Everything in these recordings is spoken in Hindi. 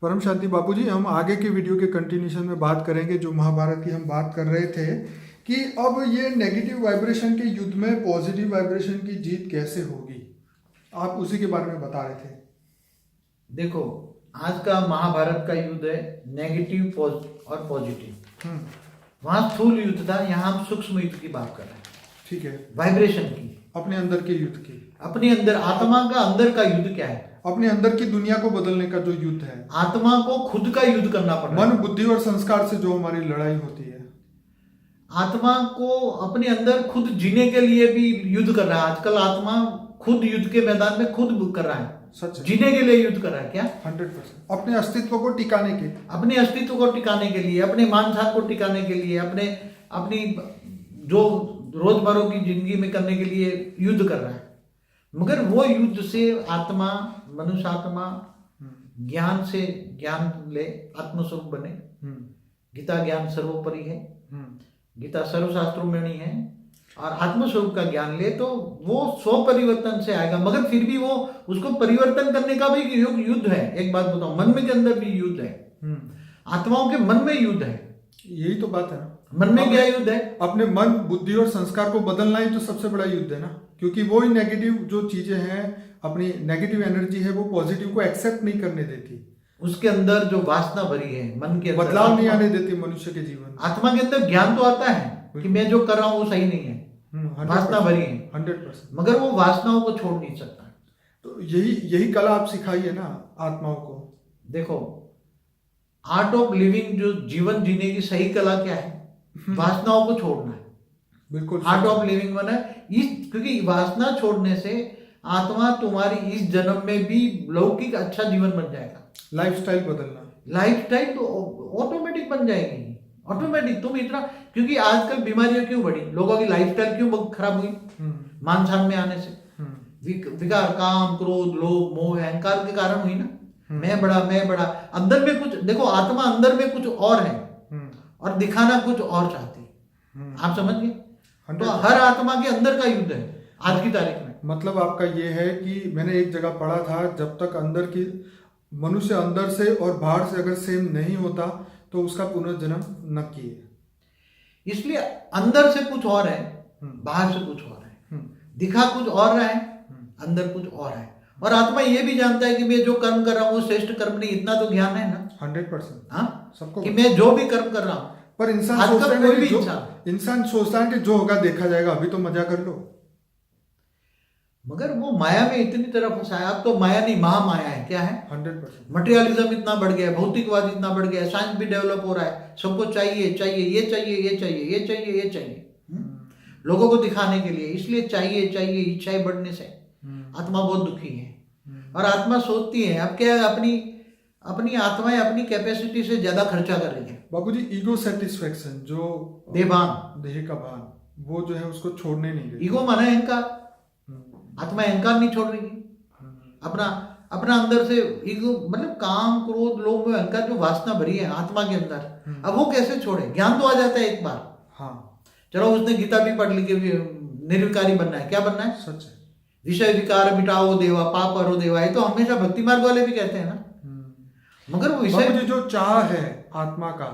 परम शांति बापू जी, हम आगे के वीडियो के कंटिन्यूशन में बात करेंगे। जो महाभारत की हम बात कर रहे थे कि अब ये नेगेटिव वाइब्रेशन के युद्ध में पॉजिटिव वाइब्रेशन की जीत कैसे होगी, आप उसी के बारे में बता रहे थे। देखो, आज का महाभारत का युद्ध है नेगेटिव और पॉजिटिव। वहां स्थूल युद्ध था, यहाँ हम सूक्ष्म युद्ध की बात कर रहे हैं। ठीक है, वाइब्रेशन की, अपने अंदर के युद्ध की, अपने अंदर आत्मा का अंदर का युद्ध क्या है? अपने अंदर की दुनिया को बदलने का जो युद्ध है। आत्मा को खुद का युद्ध करना पड़ रहा है। मन, बुद्धि और संस्कार से जो हमारी लड़ाई होती है। आत्मा को अपने अंदर खुद जीने के लिए भी युद्ध कर रहा है। आजकल आत्मा खुद युद्ध के मैदान में खुद कर रहा है। सच है। जीने के लिए युद्ध कर रहा है। क्या? 100% अपने अस्तित्व को टिकाने के, अपने अस्तित्व को टिकाने के लिए, अपने मान सम्मान को टिकाने के लिए, अपनी जो रोजमर्रा की जिंदगी में करने के लिए युद्ध कर रहा है। मगर वो युद्ध से आत्मा, मनुष्य आत्मा ज्ञान से ज्ञान ले, आत्मस्वरूप बने। गीता ज्ञान सर्वोपरि है, गीता सर्वशास्त्रों में नहीं है, और आत्मस्वरूप का ज्ञान ले तो वो स्व परिवर्तन से आएगा। मगर फिर भी वो उसको परिवर्तन करने का भी युद्ध है। एक बात बताओ, मन में के अंदर भी युद्ध है। आत्माओं के मन में युद्ध है। यही तो बात है ना। मन में क्या युद्ध है? अपने मन, बुद्धि और संस्कार को बदलना ही तो सबसे बड़ा युद्ध है ना। क्योंकि वो ही नेगेटिव जो चीजें हैं, अपनी नेगेटिव एनर्जी है, वो पॉजिटिव को एक्सेप्ट नहीं करने देती। उसके अंदर जो वासना भरी है, मन के अंदर बदलाव नहीं आने देती मनुष्य के जीवन। आत्मा के अंदर ज्ञान तो आता है कि मैं जो कर रहा हूं वो सही नहीं है, वासना भरी है 100%। मगर वो वासनाओं को छोड़ नहीं सकता। तो यही कला आप सिखाइए ना आत्माओं को। देखो, आर्ट ऑफ लिविंग, जो जीवन जीने की सही कला क्या है? वासनाओं को छोड़ना है। बिल्कुल, आर्ट ऑफ लिविंग बना क्योंकि वासना छोड़ने से आत्मा तुम्हारी इस जन्म में भी लौकिक अच्छा जीवन बन जाएगा। लाइफस्टाइल बदलना, लाइफस्टाइल तो ऑटोमेटिक बन जाएगी। ऑटोमेटिक तुम इतना, क्योंकि आजकल बीमारियां क्यों बढ़ी, लोगों की लाइफस्टाइल क्यों खराब हुई? मान सम्मान में आने से, विकार, काम, क्रोध, लोभ, मोह, अहंकार के कारण हुई ना। मैं बड़ा अंदर में कुछ, देखो आत्मा अंदर में कुछ और है और दिखाना कुछ और चाहती है। आप समझ गए? तो हर आत्मा के अंदर का युद्ध है आज की तारीख में। मतलब आपका ये है कि मैंने एक जगह पढ़ा था, जब तक अंदर की मनुष्य अंदर से और बाहर से अगर सेम नहीं होता तो उसका पुनर्जन्म न किए। इसलिए अंदर से कुछ और है, बाहर से कुछ और है। दिखा कुछ और रहा है, अंदर कुछ और है। और आत्मा ये भी जानता है कि मैं जो कर्म कर रहा हूँ वो श्रेष्ठ कर्म नहीं। इतना तो ज्ञान है ना 100%। हाँ, सबको कि मैं जो भी कर्म कर रहा हूँ। पर इंसान सोचता है कि जो होगा देखा जाएगा, अभी तो मजा कर लो। मगर वो माया में इतनी तरह फंसा है। अब तो माया नहीं, महामाया है। क्या है? 100%। मटेरियलिज्म इतना बढ़ गया है, भौतिकवाद इतना बढ़ गया है, साइंस भी डेवलप हो रहा है। सबको चाहिए, ये चाहिए, ये चाहिए लोगों को दिखाने के लिए। इसलिए चाहिए इच्छाएं बढ़ने से आत्मा बहुत दुखी है। और आत्मा सोचती है अब क्या, अपनी आत्माएं अपनी कैपेसिटी से ज्यादा खर्चा कर रही है। बाबूजी, ईगो सेटिस्फेक्शन, जो देह का भान, वो जो है उसको छोड़ने नहीं देती। ईगो माना अहंकार। आत्मा अहंकार नहीं छोड़ रही है। अपना अंदर से ईगो, मतलब काम, क्रोध, लोभ, अहंकार जो वासना भरी है आत्मा के अंदर, अब वो कैसे छोड़े? ज्ञान तो आ जाता है एक बार। हाँ, चलो उसने गीता भी पढ़ ली कि निर्विकारी बनना है। क्या बनना है? सच है। विषय विकार मिटाओ देवा, पाप हरो देवा, ये तो हमेशा भक्ति मार्ग वाले भी कहते हैं ना। मगर वो विषय, जो चाह है आत्मा का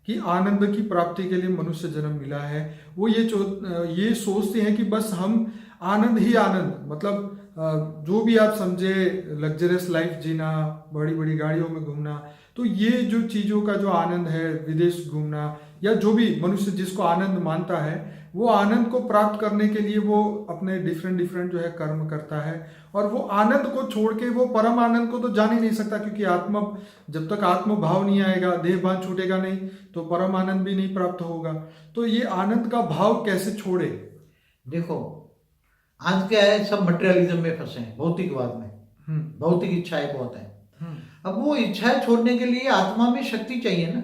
कि आनंद की प्राप्ति के लिए मनुष्य जन्म मिला है, वो ये सोचते हैं कि बस हम आनंद ही आनंद, मतलब जो भी आप समझे, लग्जरियस लाइफ जीना, बड़ी बड़ी गाड़ियों में घूमना, तो ये जो चीजों का जो आनंद है, विदेश घूमना, या जो भी मनुष्य जिसको आनंद मानता है, वो आनंद को प्राप्त करने के लिए वो अपने डिफरेंट जो है कर्म करता है। और वो आनंद को छोड़ के वो परम आनंद को तो जान ही नहीं सकता, क्योंकि जब तक आत्म भाव नहीं आएगा, देह भान छूटेगा नहीं, तो परम आनंद भी नहीं प्राप्त होगा। तो ये आनंद का भाव कैसे छोड़े? देखो, आज क्या है, सब मटेरियलिज्म में फंसे हैं, भौतिकवाद में। भौतिक इच्छाएं बहुत है। अब वो इच्छाएं छोड़ने के लिए आत्मा में शक्ति चाहिए ना।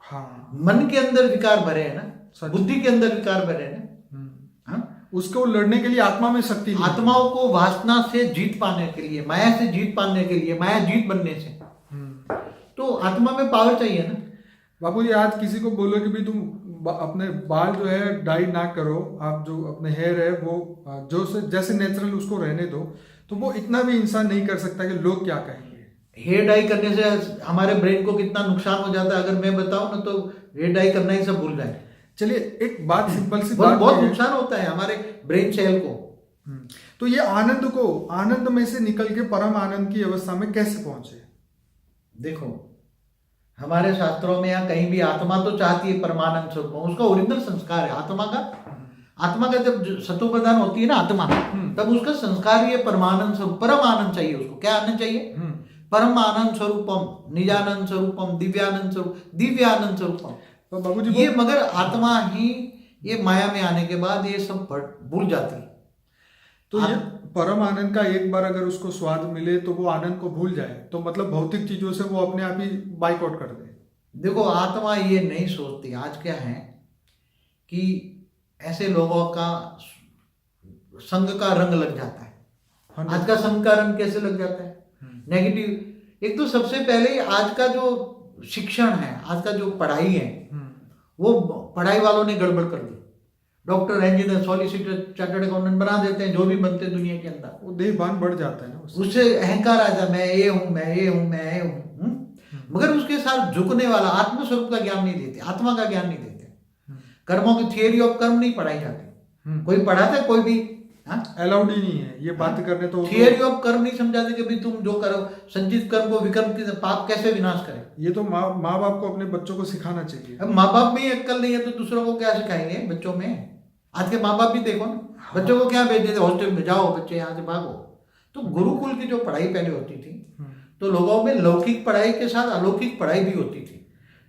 हाँ, मन के अंदर विकार भरे हैं ना, बुद्धि के अंदर विकार भरे हैं ना। उसको लड़ने के लिए आत्मा में शक्ति नहीं। आत्माओं को वासना से जीत पाने के लिए, माया से जीत पाने के लिए, माया जीत बनने से, तो आत्मा में पावर चाहिए ना। बाबूजी, आज किसी को बोलो कि भाई तुम अपने बाल जो है डाई ना करो, आप जो अपने हेयर है वो जैसे नेचुरल उसको रहने दो, तो वो इतना भी इंसान नहीं कर सकता कि लोग क्या कहेंगे। हेयर डाई करने से हमारे ब्रेन को कितना नुकसान हो जाता है अगर मैं बताऊं ना, तो हेयर डाई करना ही सब भूल जाए। चलिए एक बात, सिंपल सी बहुत बात बहुत ये है। नुकसान होता है हमारे ब्रेन सेल को। तो ये आनंद को, आनंद में से निकल के परम आनंद की अवस्था में कैसे पहुंचे? देखो, हमारे शास्त्रों में या कहीं भी आत्मा तो चाहती है परमानंद स्वरूप, उसका ओरिजिनल संस्कार है आत्मा का। आत्मा का जब सत्व प्रदान होती है ना आत्मा, तब उसका संस्कार ये परमानंद स्वरूप, परम आनंद चाहिए उसको। क्या आनंद चाहिए? परम आनंद स्वरूपम, निजानंद स्वरूपम, दिव्यानंद स्वरूप, दिव्यानंद स्वरूपम। तो बाबूजी ये मगर आत्मा ही ये माया में आने के बाद ये सब भूल जाती है। तो ये परम आनंद का एक बार अगर उसको स्वाद मिले तो वो आनंद को भूल जाए, तो मतलब भौतिक चीजों से वो अपने आप ही बाइकआउट कर दे। देखो, आत्मा ये नहीं सोचती। आज क्या है कि ऐसे लोगों का संग का रंग लग जाता है। आज का संग का रंग कैसे लग जाता है? नेगेटिव। एक तो सबसे पहले आज का जो शिक्षण है, आज का जो पढ़ाई है, वो पढ़ाई वालों ने गड़बड़ कर दी। Doctor, engineer, solicitor, chartered accountant बना देते हैं जो भी बनते हैं दुनिया के अंदर। वो देहभान बढ़ जाता है ना उससे अहंकार आ जाता, मैं ये हूं, मैं ये हूं, मैं ये हूं। मगर उसके साथ झुकने वाला आत्मस्वरूप का ज्ञान नहीं देते, आत्मा का ज्ञान नहीं देते। कर्मों की थियरी ऑफ कर्म नहीं पढ़ाई जाती। कोई पढ़ाता है? कोई भी अलाउड ही नहीं है ये बात करने। तो थियरी ऑफ कर्म नहीं समझाते कि भाई तुम जो करो, संचित कर्म को विकर्म की पाप कैसे विनाश करे। ये तो माँ बाप को अपने बच्चों को सिखाना चाहिए। अब माँ बाप में ही अक्कल नहीं है तो दूसरों को क्या सिखाएंगे बच्चों में? आज के माँ बाप भी देखो ना, बच्चों को क्या भेज देते, हॉस्टल में जाओ बच्चे यहाँ से भागो। तो गुरुकुल की जो पढ़ाई पहले होती थी, तो लोगों में लौकिक पढ़ाई के साथ अलौकिक पढ़ाई भी होती थी।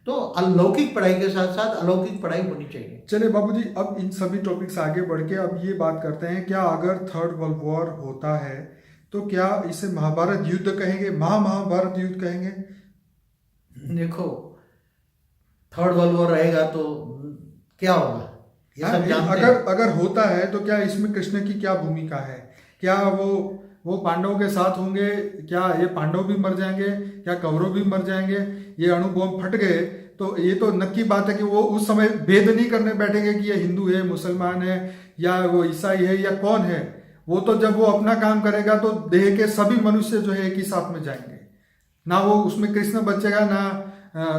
तो अलौकिक पढ़ाई के साथ साथ अलौकिक पढ़ाई होनी चाहिए। चलिए बाबूजी, अब इन सभी टॉपिक से आगे बढ़ के अब ये बात करते हैं, क्या अगर थर्ड वर्ल्ड वॉर होता है तो क्या इसे महाभारत युद्ध कहेंगे, महाभारत युद्ध कहेंगे? देखो, थर्ड वर्ल्ड वॉर रहेगा तो क्या होगा ये सब जानते हैं। अगर होता है तो क्या इसमें कृष्ण की क्या भूमिका है? क्या वो पांडवों के साथ होंगे? क्या ये पांडव भी मर जाएंगे? क्या कौरव भी मर जाएंगे? ये अणु बॉम्ब फट गए तो ये तो नक्की बात है कि वो उस समय भेद नहीं करने बैठेंगे कि ये हिंदू है, मुसलमान है, या वो ईसाई है, या कौन है। वो तो जब वो अपना काम करेगा तो देह के सभी मनुष्य जो है एक ही साथ में जाएंगे। ना वो उसमें कृष्ण बचेगा, ना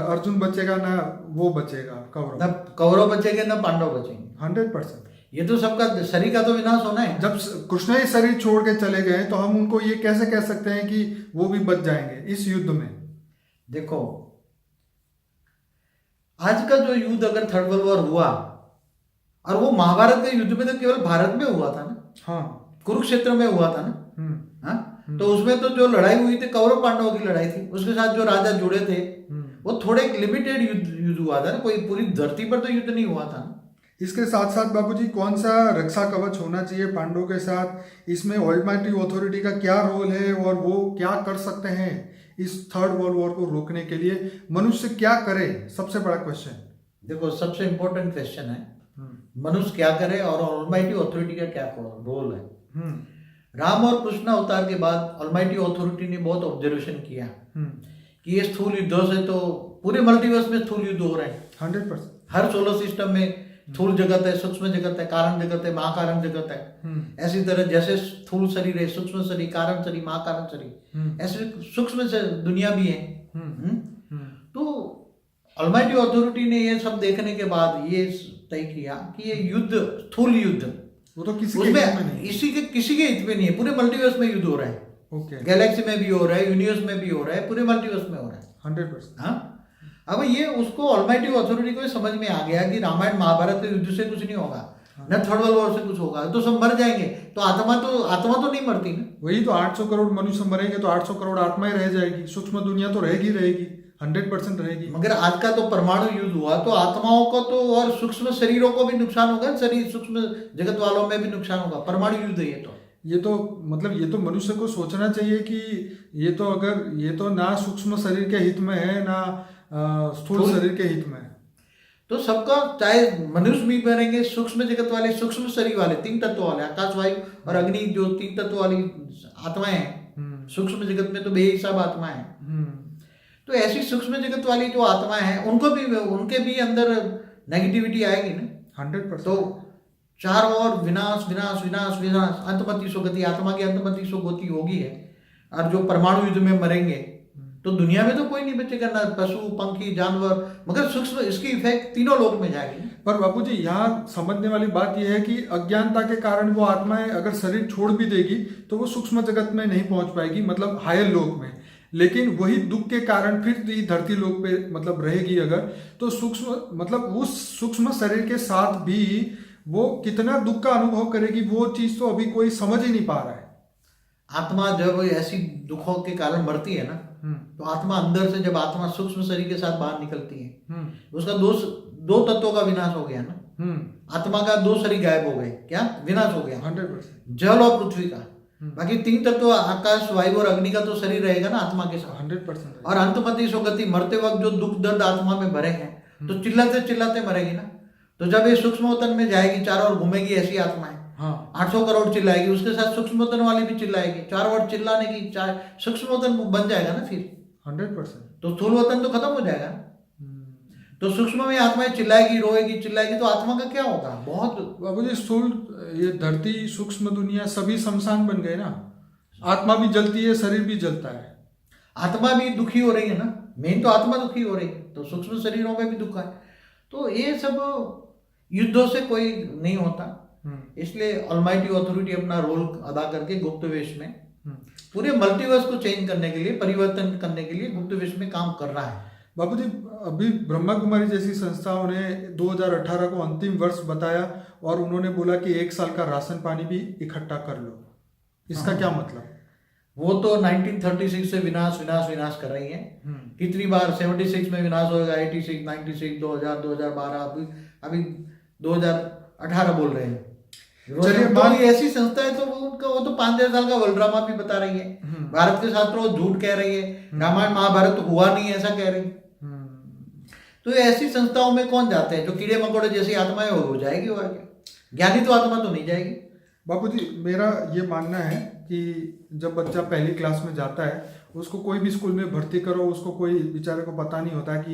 अर्जुन बचेगा, ना वो बचेगा कौरव। ना कौरव बचेंगे ना पांडव बचेंगे। 100%। ये तो सबका शरीर का तो विनाश होना है। जब कृष्ण ही शरीर छोड़ के चले गए तो हम उनको ये कैसे कह सकते हैं कि वो भी बच जाएंगे इस युद्ध में? देखो, आज का जो युद्ध अगर थर्ड वर्ल्ड वॉर हुआ, और वो महाभारत के युद्ध में तो केवल भारत में हुआ था ना, हाँ, कुरुक्षेत्र में हुआ था ना, हाँ। तो उसमें तो जो लड़ाई हुई थी कौरव पांडवों की लड़ाई थी, उसके साथ जो राजा जुड़े थे वो थोड़े लिमिटेड युद्ध हुआ था ना, कोई पूरी धरती पर तो युद्ध नहीं हुआ था ना। इसके साथ साथ बाबूजी कौन सा रक्षा कवच होना चाहिए पांडवों के साथ? इसमें ऑलमाइटी अथॉरिटी का क्या रोल है और वो क्या कर सकते हैं इस थर्ड वर्ल्ड वॉर को रोकने के लिए? मनुष्य क्या करे, सबसे बड़ा क्वेश्चन। देखो, सबसे इंपॉर्टेंट क्वेश्चन है मनुष्य क्या करे और ऑलमाइटी अथॉरिटी का क्या रोल है। राम और कृष्ण अवतार के बाद ऑलमाइटी अथॉरिटी ने बहुत ऑब्जर्वेशन किया कि ये स्थूल युद्धों से तो पूरे मल्टीवर्स में स्थूल युद्ध हो रहे हैं। 100%। हर सोलर सिस्टम में स्थूल जगत है, सूक्ष्म जगत है, कारण जगत है, महाकारण जगत है। ऐसी तरह जैसे स्थूल शरीर है, सूक्ष्म शरीर, कारण शरीर, महाकारण शरीर, ऐसे सूक्ष्म से दुनिया भी है। तो ऑलमाइटी अथॉरिटी ने ये सब देखने के बाद ये तय किया कि ये युद्ध, स्थूल युद्ध, वो तो किसी के हित में नहीं, किसी के हित में नहीं है। पूरे मल्टीवर्स में युद्ध हो रहा है। ओके, गैलेक्सी में भी हो रहा है, यूनिवर्स में भी हो रहा है, पूरे मल्टीवर्स में हो रहा है। 100%। हाँ, अब ये उसको ऑलमाइटी अथॉरिटी को समझ में आ गया कि रामायण महाभारत के युद्ध से कुछ नहीं होगा, न थर्ड वर्ल्ड वॉर से कुछ होगा, तो सब मर जाएंगे। तो आत्मा तो नहीं मरती ना। वही तो 800 करोड़ मनुष्य मरेंगे तो 800 करोड़ आत्माएं रह जाएगी, सूक्ष्म दुनिया तो रहेगी 100% रहेगी। मगर आज का तो परमाणु युद्ध हुआ तो आत्माओं को तो और सूक्ष्म शरीरों को भी नुकसान होगा, शरीर सूक्ष्म जगत वालों में भी नुकसान होगा। परमाणु युद्ध है ये तो मतलब ये तो मनुष्य को सोचना चाहिए कि ये तो ना सूक्ष्म शरीर के हित में है, ना स्थूल शरीर के हित में है। तो सबका, चाहे मनुष्य भी मरेंगे, सूक्ष्म जगत वाले, सूक्ष्म शरीर वाले, 3 तत्व वाले, आकाश, वायु और अग्नि, जो 3 तत्व वाली आत्माएं हैं, सूक्ष्म जगत में तो बेहिसाब आत्माएं हैं। तो ऐसी सूक्ष्म जगत वाली जो आत्माएं हैं उनके भी अंदर नेगेटिविटी आएगी ना। 100%। तो चार और विनाश विनाश विनाश विनाश, अंतमति सो गति, आत्मा की अंतमति सो गति होगी है। और जो परमाणु युद्ध में मरेंगे तो दुनिया में तो कोई नहीं बचेगा, ना पशु पंखी जानवर, मगर सूक्ष्म इसकी इफेक्ट तीनों लोक में जाएगी। पर बापूजी यहाँ समझने वाली बात यह है कि अज्ञानता के कारण वो आत्माएं अगर शरीर छोड़ भी देगी तो वो सूक्ष्म जगत में नहीं पहुंच पाएगी, मतलब हायर लोक में। लेकिन वही दुख के कारण फिर भी धरती लोक पे मतलब रहेगी अगर, तो सूक्ष्म मतलब उस सूक्ष्म शरीर के साथ भी वो कितना दुख का अनुभव करेगी, वो चीज तो अभी कोई समझ ही नहीं पा रहा है। आत्मा जब ऐसी दुखों के कारण मरती है ना, तो आत्मा अंदर से, जब आत्मा सूक्ष्म शरीर के साथ बाहर निकलती है, उसका दो तत्वों का विनाश हो गया ना। आत्मा का 2 शरीर गायब हो गए, क्या विनाश हो गया? 100%। जल और पृथ्वी का, बाकी 3 तत्व आकाश वायु और अग्नि का तो शरीर रहेगा ना आत्मा के साथ। 100%। और अंतमति गति, मरते वक्त जो दुख दर्द आत्मा में भरे हैं, तो चिल्लाते चिल्लाते मरेगी ना। तो जब ये सूक्ष्मतन में जाएगी, चारों ओर घूमेगी ऐसी आत्मा है, हाँ 800 करोड़ चिल्लाएगी, उसके साथ सूक्ष्मतन वाली भी चिल्लाएगी, चारों ओर चिल्लाने की सूक्ष्मतन बन जाएगा ना फिर। 100%। तो स्थूल वतन तो खत्म हो जाएगा। तो सूक्ष्म में आत्माएं चिल्लाएगी, रोएगी, चिल्लाएगी, तो आत्मा का क्या होगा? बहुत बाबूजी स्थूल ये धरती सूक्ष्म दुनिया सभी शमशान बन गए ना। आत्मा भी जलती है, शरीर भी जलता है। आत्मा भी दुखी हो रही है ना, मेन तो आत्मा दुखी हो रही है, तो सूक्ष्म शरीरों में भी दुख है। तो ये सब युद्धों से कोई नहीं होता, इसलिए ऑलमाइटी ऑथोरिटी अपना रोल अदा करके गुप्त वेश में पूरे मल्टीवर्स को चेंज करने के लिए, परिवर्तन करने के लिए गुप्त वेश में काम कर रहा है। बाबूजी अभी ब्रह्मा कुमारी जैसी संस्थाओं ने 2018 को अंतिम वर्ष बताया और उन्होंने बोला कि 1 साल का राशन पानी भी इकट्ठा कर लो। इसका क्या मतलब? वो तो 1936 से विनाश विनाश विनाश कर रही है। कितनी बार 76 में विनाश होगा, 86, 96, 2000, 2012, अभी 2018 बोल रहे हैं। चलिए, तो ये ऐसी संस्था है, तो वो तो 5,000 साल का वर्ल्ड ड्रामा भी बता रही है। भारत के साथ तो झूठ कह रही है, रामायण महाभारत तो हुआ नहीं ऐसा कह रही है। तो ऐसी संस्थाओं में कौन जाते हैं? जो कीड़े मकोड़े जैसी आत्माएं हो जाएगी, और क्या? ज्ञानी तो आत्मा तो नहीं जाएगी। बापूजी मेरा ये मानना है कि जब बच्चा पहली क्लास में जाता है, उसको कोई भी स्कूल में भर्ती करो, उसको कोई बेचारे को पता नहीं होता कि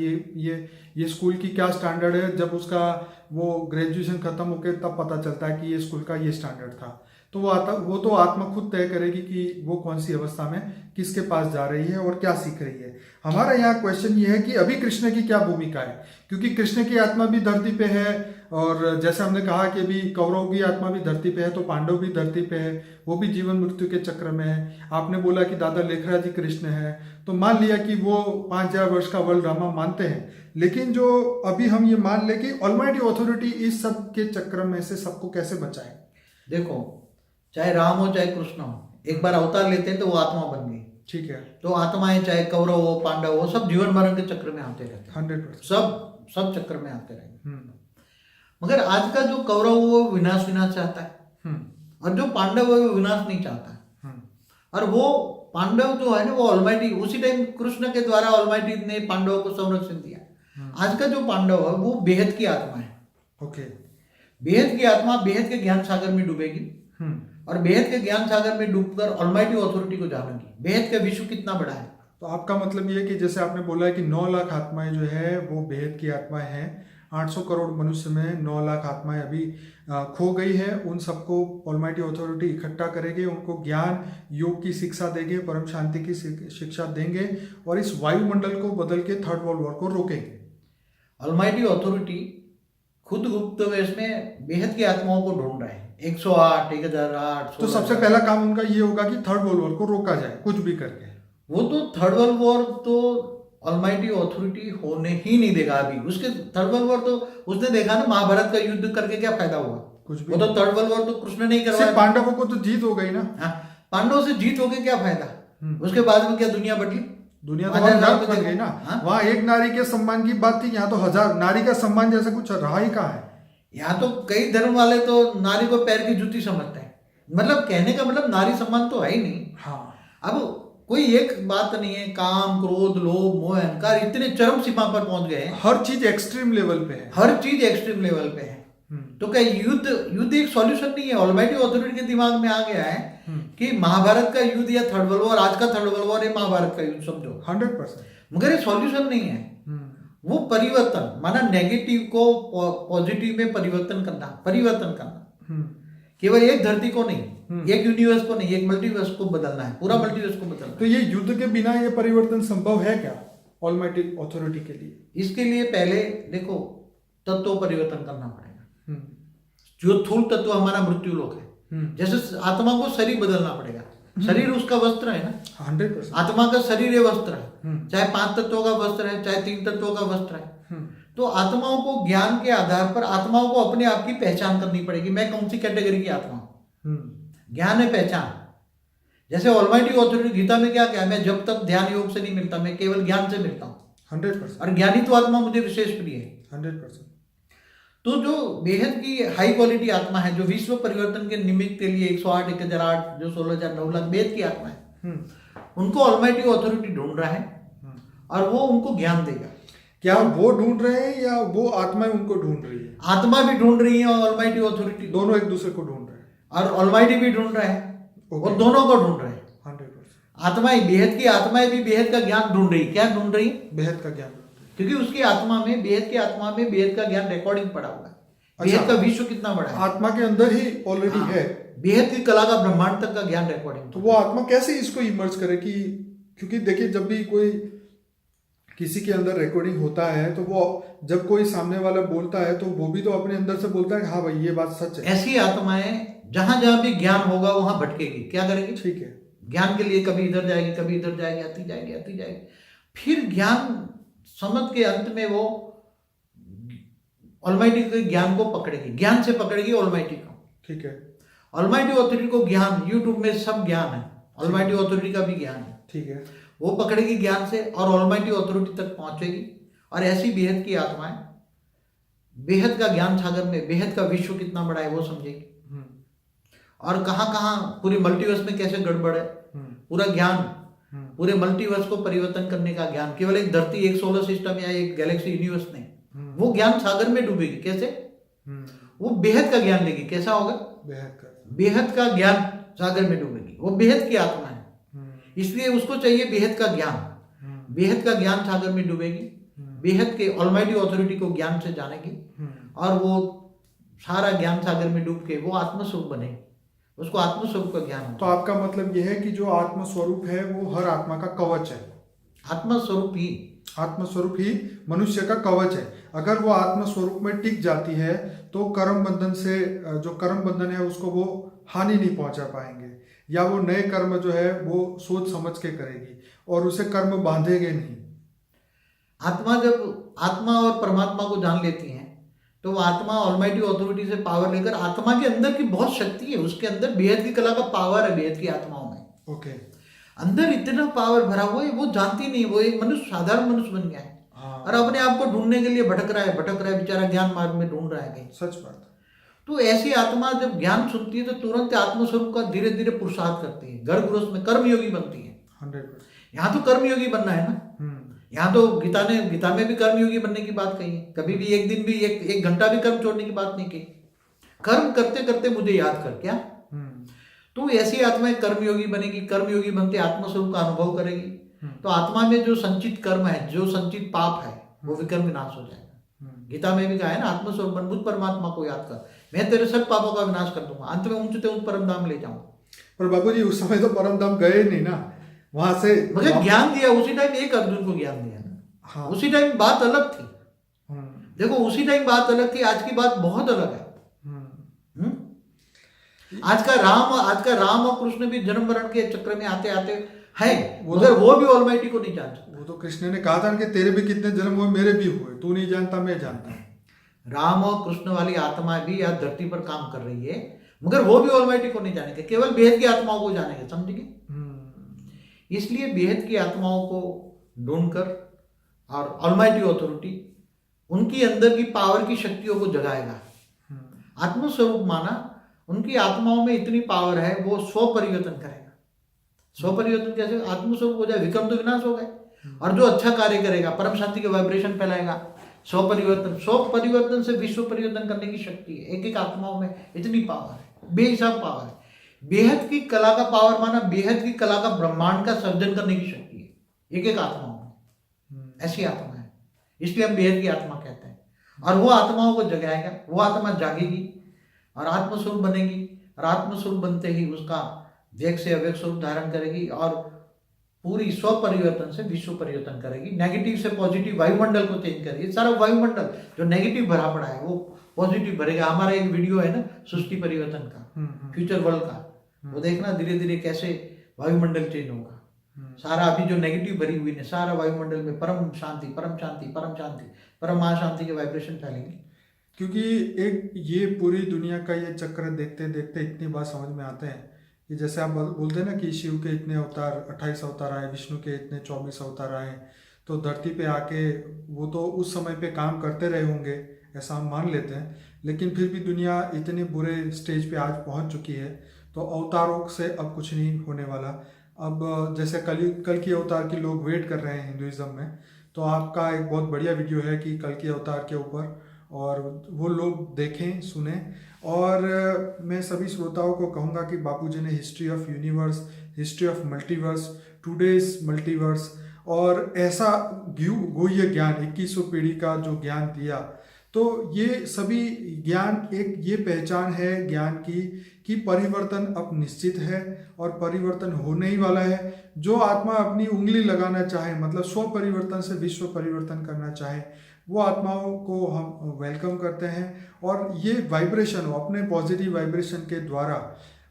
ये स्कूल की क्या स्टैंडर्ड है। जब उसका वो ग्रेजुएशन खत्म होकर तब पता चलता है कि ये स्कूल का ये स्टैंडर्ड था। तो वो तो आत्मा खुद तय करेगी कि वो कौन सी अवस्था में किसके पास जा रही है और क्या सीख रही है। हमारा यहाँ क्वेश्चन ये है कि अभी कृष्ण की क्या भूमिका है, क्योंकि कृष्ण की आत्मा भी धरती पे है, और जैसे हमने कहा कि अभी कौरव की आत्मा भी धरती पे है, तो पांडव भी धरती पे है, वो भी जीवन मृत्यु के चक्र में है। आपने बोला कि दादा लेखराज जी कृष्ण है, तो मान लिया कि वो 5,000 वर्ष का वर्ल्ड ड्रामा मानते हैं। लेकिन जो अभी हम ये मान ले कि ऑलमाइटी ऑथोरिटी इस सब के चक्र में से सबको कैसे बचाए? देखो, चाहे राम हो चाहे कृष्ण हो, एक बार अवतार लेते हैं तो वो आत्मा बन गई, ठीक है। तो आत्माएं चाहे कौरव हो पांडव हो, सब जीवन मरण के चक्र में आते रहते हैं। 100% सब चक्र में आते रहेंगे। मगर आज का जो कौरव वो विनाश चाहता है, और जो पांडव है वो विनाश नहीं चाहता है। और वो पांडव जो है ना, वो ऑलमाइटी, उसी टाइम कृष्ण के द्वारा ऑलमाइटी ने पांडवों को संरक्षण दिया। आज का जो पांडव है वो बेहद की आत्मा है। ओके, बेहद की आत्मा बेहद के ज्ञान सागर में डूबेगी, और बेहद के ज्ञान सागर में डूबकर ऑलमाइटी ऑथोरिटी को जानेगी। बेहद का विश्व कितना बड़ा है। तो आपका मतलब ये है कि जैसे आपने बोला है कि 9 लाख आत्माएं जो है वो बेहद की आत्माएं हैं। 800 करोड़ मनुष्य में 9 लाख आत्माएं अभी खो गई है। उन सबको ऑलमाइटी ऑथोरिटी इकट्ठा करेंगे, उनको ज्ञान योग की शिक्षा देंगे, परम शांति की शिक्षा देंगे, और इस वायुमंडल को बदल के 3rd वर्ल्ड वॉर को रोकेंगे। ऑलमाइटी ऑथोरिटी खुद गुप्त वेश में बेहद की आत्माओं को ढूंढ रहा है। 108, 1008। तो सबसे पहला काम उनका ये होगा कि 3rd वर्ल्ड वॉर को रोका जाए, कुछ भी करके। वो तो 3rd वर्ल्ड वॉर तो ऑलमाइटी ऑथोरिटी होने ही नहीं देगा अभी। उसके 3rd वर्ल्ड वॉर तो उसने देखा ना, महाभारत का युद्ध करके क्या फायदा हुआ? कुछ भी। वो तो 3rd वर्ल्ड वॉर तो कृष्ण नहीं करवाया। पांडवों को तो जीत हो गई ना। पांडवों से जीत हो गई, क्या फायदा? उसके बाद में क्या दुनिया बदली? दुनिया तो नर्क बन गई ना। वहां एक नारी के सम्मान की बात थी, यहाँ तो 1000 नारी का सम्मान जैसा कुछ रहा ही कहाँ है। यहाँ तो कई धर्म वाले तो नारी को पैर की जूती समझते हैं। मतलब कहने का मतलब नारी सम्मान तो है ही नहीं। हाँ, अब कोई एक बात नहीं है, काम क्रोध लोभ मोह अहंकार इतने चरम सीमा पर पहुंच गए हैं। हर चीज एक्सट्रीम लेवल पे है। हर चीज एक्सट्रीम लेवल पे है। तो क्या युद्ध एक सॉल्यूशन नहीं है? ऑलमाइटी ऑथोरिटी के दिमाग में आ गया है कि महाभारत का युद्ध या 3rd वर्ल्ड वॉर, आज का 3rd वर्ल्ड वॉर है महाभारत का युद्ध, समझो 100%। मगर ये सॉल्यूशन नहीं है। वो परिवर्तन, माना नेगेटिव को पॉजिटिव में परिवर्तन करना केवल एक धरती को नहीं, एक यूनिवर्स को नहीं, एक मल्टीवर्स को बदलना है, पूरा मल्टीवर्स को बदलना तो ये युद्ध के बिना ये परिवर्तन संभव है क्या ऑलमाइटी अथॉरिटी के लिए? है। इसके लिए पहले देखो तत्व परिवर्तन करना पड़ेगा। हम्म, जो स्थूल तत्व हमारा मृत्यु लोक है, जैसे आत्मा को शरीर बदलना पड़ेगा। शरीर उसका वस्त्र है ना, 100%। आत्मा का शरीर है, वस्त्र है, चाहे 5 तत्वों का वस्त्र है, चाहे 3 तत्वों का वस्त्र है। तो आत्माओं को ज्ञान के आधार पर आत्माओं को अपने आप की पहचान करनी पड़ेगी, मैं कौन सी कैटेगरी की आत्मा हूं। ज्ञान है पहचान। जैसे ऑलमाइटी ऑथोरिटी गीता में क्या कहा, मैं जब तक ध्यान योग से नहीं मिलता, मैं केवल ज्ञान से मिलता हूं। 100%। और ज्ञानी तो आत्मा मुझे विशेष प्रिय है। 100%। तो जो बेहद की हाई क्वालिटी आत्मा है, जो विश्व परिवर्तन के निमित्त के लिए 108, 1008, जो 16,000, 9 लाख बेहद की आत्मा है, उनको ऑलमाइटी ऑथोरिटी ढूंढ रहा है और वो उनको ज्ञान देगा। क्या वो ढूंढ रहे हैं या वो आत्माएं उनको ढूंढ रही है? आत्मा भी ढूंढ रही है और ऑलमाइटी ऑथोरिटी, दोनों एक दूसरे को ढूंढ रहे हैं और ऑलमाइटी भी ढूंढ रहा है, और दोनों को ढूंढ रहे हैं। 100%। आत्माएं बेहद की आत्माएं भी बेहद का ज्ञान ढूंढ रही। क्या ढूंढ रही? बेहद का ज्ञान ढूंढ रही है। क्योंकि उसकी आत्मा में, बेहद की आत्मा में बेहद का ज्ञान रिकॉर्डिंग पड़ा हुआ है। अच्छा। बेहद का विश्व कितना बड़ा है, आत्मा के अंदर ही ऑलरेडी हाँ। है। बेहद की कला का ब्रह्मांड तक का ज्ञान रिकॉर्डिंग। तो वो आत्मा कैसे इसको इमर्ज करे कि, क्योंकि देखिए जब भी कोई किसी के अंदर रिकॉर्डिंग होता है तो वो जब कोई सामने वाला बोलता है तो वो भी तो अपने अंदर से बोलता है हाँ भाई ये बात सच है। ऐसी आत्माएं जहां जहां भी ज्ञान होगा वहां भटकेगी। क्या करेगी? ठीक है। ज्ञान के लिए कभी इधर जाएगी, कभी इधर जाएगी, आती जाएगी, आती जाएगी। फिर ज्ञान समझ के अंत में वो ऑलमाइटी के ज्ञान को पकड़ेगी, ज्ञान से पकड़ेगी ऑलमाइटी को। ठीक है। ऑलमाइटी ऑथोरिटी को ज्ञान, यूट्यूब में सब ज्ञान है, ऑलमाइटी ऑथोरिटी का भी ज्ञान है। ठीक है। वो पकड़ेगी ज्ञान से और ऑलमाइटी ऑथोरिटी तक पहुंचेगी। और ऐसी बेहद की आत्माएं बेहद का ज्ञान सागर में, बेहद का विश्व कितना बड़ा है वो समझेगी, और कहाँ कहाँ पूरे मल्टीवर्स में कैसे गड़बड़ है, पूरा ज्ञान, पूरे मल्टीवर्स को परिवर्तन करने का ज्ञान। केवल एक धरती, एक सोलर सिस्टम या एक गैलेक्सी यूनिवर्स नहीं, वो ज्ञान सागर में डूबेगी। कैसे? वो बेहद का ज्ञान लेगी। कैसा होगा? बेहद का ज्ञान सागर में डूबेगी। वो बेहद की आत्मा है, इसलिए उसको चाहिए बेहद का ज्ञान। बेहद का ज्ञान सागर में डूबेगी, बेहद के ऑलमाइटी ऑथोरिटी को ज्ञान से जानेगी, और वो सारा ज्ञान सागर में डूब के वो आत्मस्वरूप बनेगी। उसको आत्मस्वरूप का ज्ञान होता है। तो आपका मतलब यह है कि जो आत्मस्वरूप है वो हर आत्मा का कवच है। आत्मस्वरूप ही मनुष्य का कवच है। अगर वो आत्मस्वरूप में टिक जाती है तो कर्म बंधन से, जो कर्म बंधन है उसको वो हानि नहीं पहुंचा पाएंगे, या वो नए कर्म जो है वो सोच समझ के करेगी और उसे कर्म बांधेंगे नहीं। आत्मा जब आत्मा और परमात्मा को जान लेती है तो वो आत्मा ऑलमाइटी ऑथोरिटी से पावर लेकर, आत्मा के अंदर की बहुत शक्ति है, उसके अंदर बेहद की कला का पावर है, बेहद की आत्माओं में। ओके। अंदर इतना पावर भरा हुआ है, वो जानती नहीं, वो एक मनुष्य, साधारण मनुष्य बन गया है। हाँ। और अपने आप को ढूंढने के लिए भटक रहा है बेचारा, ज्ञान मार्ग में ढूंढ रहा है कहीं। सच बात। तो ऐसी आत्मा जब ज्ञान सुनती है तो तुरंत आत्मस्वरूप का धीरे धीरे पुरुषार्थ करती है, घर गृहस्थ में कर्मयोगी बनती है। 100%। यहाँ तो कर्मयोगी बनना है ना। यहाँ तो गीता में भी कर्मयोगी बनने की बात कही है। कभी भी एक दिन भी एक घंटा भी कर्म छोड़ने की बात नहीं कही। कर्म करते करते मुझे याद कर, क्या? तो ऐसी आत्माएं कर्मयोगी बनेगी, कर्मयोगी बनते आत्मस्वरूप का अनुभव करेगी। तो आत्मा में जो संचित कर्म है, जो संचित पाप है, वो विकर्म विनाश हो जाएगा। गीता में भी कहा है ना, आत्मस्वरूप बन, बुद्ध परमात्मा को याद कर, मैं तेरे सब पापों का विनाश कर दूंगा, अंत में ऊंचते ऊंच परम धाम ले जाऊंगा। पर बाबू जी उस समय तो परम धाम गए नहीं ना, वहां से मगर ज्ञान दिया उसी टाइम, एक अर्जुन को ज्ञान दिया ना। हाँ। उसी टाइम बात अलग थी। देखो उसी टाइम बात अलग थी, आज की बात बहुत अलग है। आज का राम और कृष्ण भी जन्म मरण के चक्र में आते आते है, मगर वो भी ऑलमाइटी को नहीं जान सकता। वो तो कृष्ण ने कहा था कि तेरे भी कितने जन्म हुए, मेरे भी हुए, तू नहीं जानता मैं जानता। राम और कृष्ण वाली आत्मा भी आज धरती पर काम कर रही है, मगर वो भी ऑलमाइटी को नहीं जानेंगे, केवल बेहद की आत्माओं को जानेंगे। समझेंगे? इसलिए बेहद की आत्माओं को ढूंढकर और ऑलमाइटी ऑथोरिटी उनकी अंदर की पावर की शक्तियों को जगाएगा। आत्मस्वरूप माना, उनकी आत्माओं में इतनी पावर है, वो स्व परिवर्तन करेगा। स्व परिवर्तन कैसे? आत्मस्वरूप हो जाए, विक्रम तो विनाश हो गए, और जो अच्छा कार्य करेगा, परम शांति के वाइब्रेशन फैलाएगा। स्व परिवर्तन से विश्व परिवर्तन करने की शक्ति है। एक एक आत्माओं में इतनी पावर है, बेहिसाब पावर है। बेहद की कला का पावर माना, बेहद की कला का ब्रह्मांड का सर्जन करने की शक्ति है एक एक आत्माओं में। ऐसी आत्मा है, इसलिए हम बेहद की आत्मा कहते हैं। और वो आत्माओं को जगाएगा, वो आत्मा जागेगी और आत्मस्वरूप बनेगी, और आत्मस्वरूप बनते ही उसका व्यक्त से अव्यक्त स्वरूप धारण करेगी और पूरी स्व परिवर्तन से विश्व परिवर्तन करेगी। नेगेटिव से पॉजिटिव वायुमंडल को चेंज करेगी। सारा वायुमंडल जो नेगेटिव भरा पड़ा है वो पॉजिटिव भरेगा। हमारा एक वीडियो है ना सृष्टि परिवर्तन का, फ्यूचर वर्ल्ड का, वो देखना धीरे धीरे कैसे वायुमंडल चेंज होगा। सारा अभी जो नेगेटिव भरी हुई है सारा वायुमंडल में परम शांति परम शांति परम शांति परम महाशांति के वाइब्रेशन फैलेंगे। क्योंकि एक ये पूरी दुनिया का ये चक्र देखते देखते इतनी बात समझ में आते हैं कि जैसे आप बोलते हैं ना कि शिव के इतने अवतार 28 अवतार आए, विष्णु के इतने 24 अवतार आए, तो धरती पे आके वो तो उस समय पे काम करते रहे होंगे ऐसा हम मान लेते हैं, लेकिन फिर भी दुनिया इतने बुरे स्टेज पे आज पहुंच चुकी है तो अवतारों से अब कुछ नहीं होने वाला। अब जैसे कल की अवतार की लोग वेट कर रहे हैं हिंदुइज्म में, तो आपका एक बहुत बढ़िया वीडियो है कि कल की अवतार के ऊपर, और वो लोग देखें सुने। और मैं सभी श्रोताओं को कहूँगा कि बापूजी ने history of universe, history of multiverse, today's multiverse और ऐसा गुह्य ज्ञान 2100 पीढ़ी का जो ज्ञान दिया, तो ये सभी ज्ञान एक ये पहचान है ज्ञान की कि परिवर्तन अब निश्चित है और परिवर्तन होने ही वाला है। जो आत्मा अपनी उंगली लगाना चाहे, मतलब स्व परिवर्तन से विश्व परिवर्तन करना चाहे, वो आत्माओं को हम वेलकम करते हैं। और ये वाइब्रेशन हो अपने पॉजिटिव वाइब्रेशन के द्वारा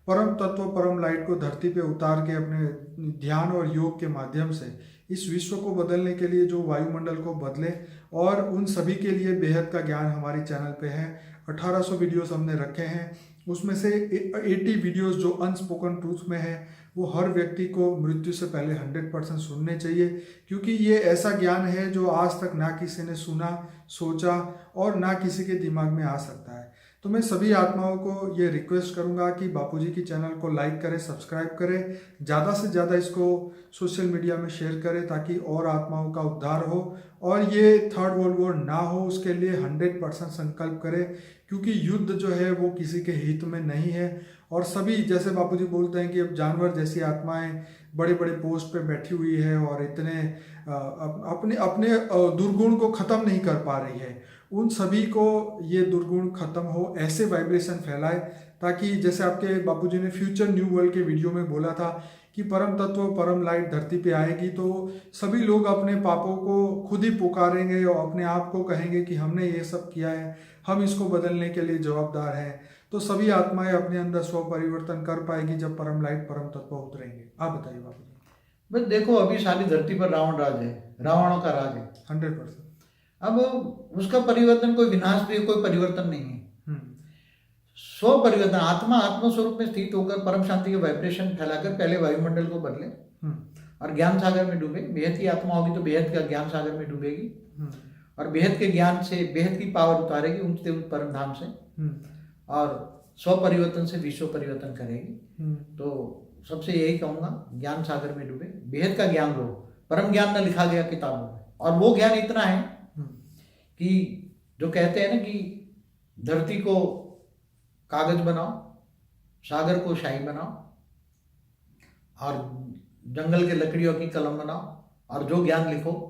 परम तत्व परम लाइट को धरती पे उतार के अपने ध्यान और योग के माध्यम से इस विश्व को बदलने के लिए जो वायुमंडल को बदले, और उन सभी के लिए बेहद का ज्ञान हमारी चैनल पे है। 1800 वीडियोस हमने रखे हैं, उसमें से 80 वीडियोस जो अनस्पोकन ट्रूथ में है वो हर व्यक्ति को मृत्यु से पहले 100% सुनने चाहिए, क्योंकि ये ऐसा ज्ञान है जो आज तक ना किसी ने सुना, सोचा और ना किसी के दिमाग में आ सकता है। तो मैं सभी आत्माओं को ये रिक्वेस्ट करूंगा कि बापूजी की चैनल को लाइक करें, सब्सक्राइब करें, ज़्यादा से ज़्यादा इसको सोशल मीडिया में शेयर करें ताकि और आत्माओं का उद्धार हो और ये थर्ड वर्ल्ड वॉर ना हो, उसके लिए 100% संकल्प करें, क्योंकि युद्ध जो है वो किसी के हित में नहीं है। और सभी जैसे बापूजी बोलते हैं कि अब जानवर जैसी आत्माएं बड़े बड़े पोस्ट पे बैठी हुई है और इतने अपने अपने दुर्गुण को ख़त्म नहीं कर पा रही है, उन सभी को ये दुर्गुण खत्म हो, ऐसे वाइब्रेशन फैलाए ताकि जैसे आपके बापूजी ने फ्यूचर न्यू वर्ल्ड के वीडियो में बोला था कि परम तत्व परम लाइट धरती पे आएगी तो सभी लोग अपने पापों को खुद ही पुकारेंगे और अपने आप को कहेंगे कि हमने ये सब किया है, हम इसको बदलने के लिए जवाबदार हैं। तो सभी आत्माएं अपने अंदर स्व परिवर्तन कर पाएगी जब परम लाइट परम तत्व उतरेंगे। आप बताइए बापूजी। बस देखो अभी सारी धरती पर रावण राज है, रावणों का राज है 100%। अब उसका परिवर्तन कोई विनाश भी कोई परिवर्तन नहीं है। स्व परिवर्तन आत्मा आत्मस्वरूप में स्थित होकर परम शांति के वाइब्रेशन फैलाकर पहले वायुमंडल को बदले और ज्ञान सागर में डूबे। बेहद की आत्मा होगी तो बेहद का ज्ञान सागर में डूबेगी और बेहद के ज्ञान से बेहद की पावर उतारेगी उठते हुए परम धाम से और स्व परिवर्तन से विश्व परिवर्तन करेगी। तो सबसे यही कहूंगा ज्ञान सागर में डूबे, बेहद का ज्ञान लो। परम ज्ञान न लिखा गया किताबों में, और वो ज्ञान इतना है कि जो कहते हैं ना कि धरती को कागज बनाओ, सागर को शाही बनाओ और जंगल के लकड़ियों की कलम बनाओ और जो ज्ञान लिखो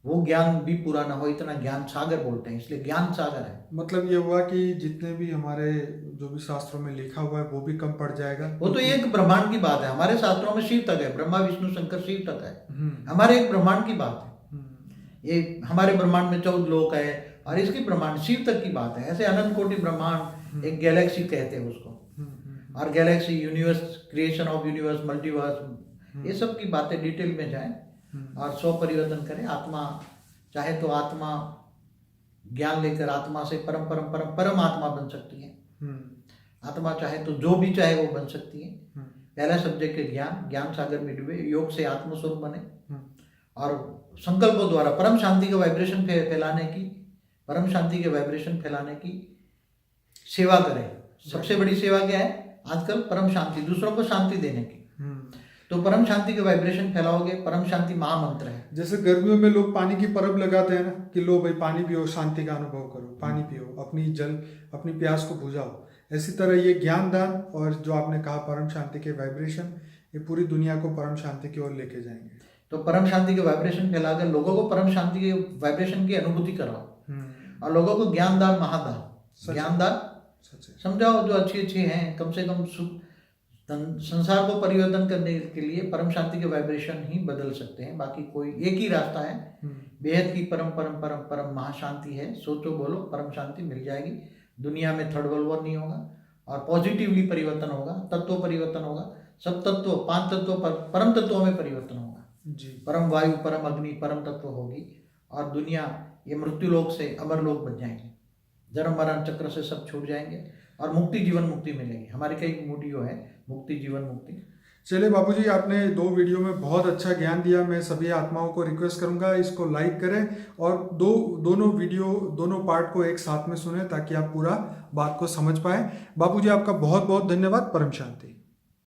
वो ज्ञान भी पूरा ना हो, इतना ज्ञान सागर बोलते हैं, इसलिए ज्ञान सागर है। मतलब ये हुआ कि जितने भी हमारे जो भी शास्त्रों में लिखा हुआ है वो भी कम पड़ जाएगा। वो तो एक ब्रह्मांड की बात है, हमारे शास्त्रों में शिव तक है, ब्रह्मा विष्णु शंकर शिव तक है, हमारे एक ब्रह्मांड की बात है। ये हमारे ब्रह्मांड में 14 लोक है और इसकी ब्रह्मांड शिव तक की बात है। ऐसे अनंत कोटि ब्रह्मांड, एक गैलेक्सी कहते हैं उसको, और Galaxy, universe, creation of universe, multiverse, ये सब की बातें डिटेल में जाए और स्व परिवर्तन करें। आत्मा चाहे तो आत्मा ज्ञान लेकर आत्मा से परम परम परम परम आत्मा बन सकती है। आत्मा चाहे तो जो भी चाहे वो बन सकती है। पहला सब्जेक्ट है ज्ञान, ज्ञान सागर में डूबे, योग से आत्मस्वरूप बने और संकल्पों द्वारा परम शांति के वाइब्रेशन फैलाने की, परम शांति के वाइब्रेशन फैलाने की सेवा करें। सबसे बड़ी सेवा क्या है आजकल? परम शांति, दूसरों को शांति देने की। तो परम शांति के वाइब्रेशन फैलाओगे, परम शांति महामंत्र है। जैसे गर्मियों में लोग पानी की परब लगाते हैं ना कि लो भाई पानी पियो, शांति का अनुभव करो, पानी पियो, अपनी प्यास को बुझाओ। इसी तरह ये ज्ञान दान और जो आपने कहा परम शांति के वाइब्रेशन, ये पूरी दुनिया को परम शांति की ओर लेके जाएंगे। तो परम शांति के वाइब्रेशन फैलाकर लोगों को परम शांति के वाइब्रेशन की अनुभूति कराओ और लोगों को ज्ञान दान, महादान, ज्ञान दान, सच है। समझाओ जो अच्छे अच्छे हैं, कम से कम संसार को परिवर्तन करने के लिए परम शांति के वाइब्रेशन ही बदल सकते हैं। बाकी कोई एक ही रास्ता है, बेहद की परम परम परम परम महाशांति है। सोचो बोलो, परम शांति मिल जाएगी। दुनिया में थर्ड वर्ल्ड वॉर नहीं होगा और पॉजिटिवली परिवर्तन होगा, तत्व परिवर्तन होगा। सब तत्व, 5 तत्वों पर परम तत्वों में परिवर्तन होगा जी। परम वायु, परम अग्नि, परम तत्व होगी और दुनिया ये मृत्यु लोक से अमर लोक बन जाएंगे। जन्म मरण चक्र से सब छूट जाएंगे और मुक्ति, जीवन मुक्ति मिलेगी। हमारी कई वीडियो है, मुक्ति जीवन मुक्ति। चलिए बापूजी, आपने 2 वीडियो में बहुत अच्छा ज्ञान दिया। मैं सभी आत्माओं को रिक्वेस्ट करूंगा इसको लाइक करें और दोनों पार्ट को एक साथ में सुने ताकि आप पूरा बात को समझ पाए। बापूजी आपका बहुत बहुत धन्यवाद। परम शांति।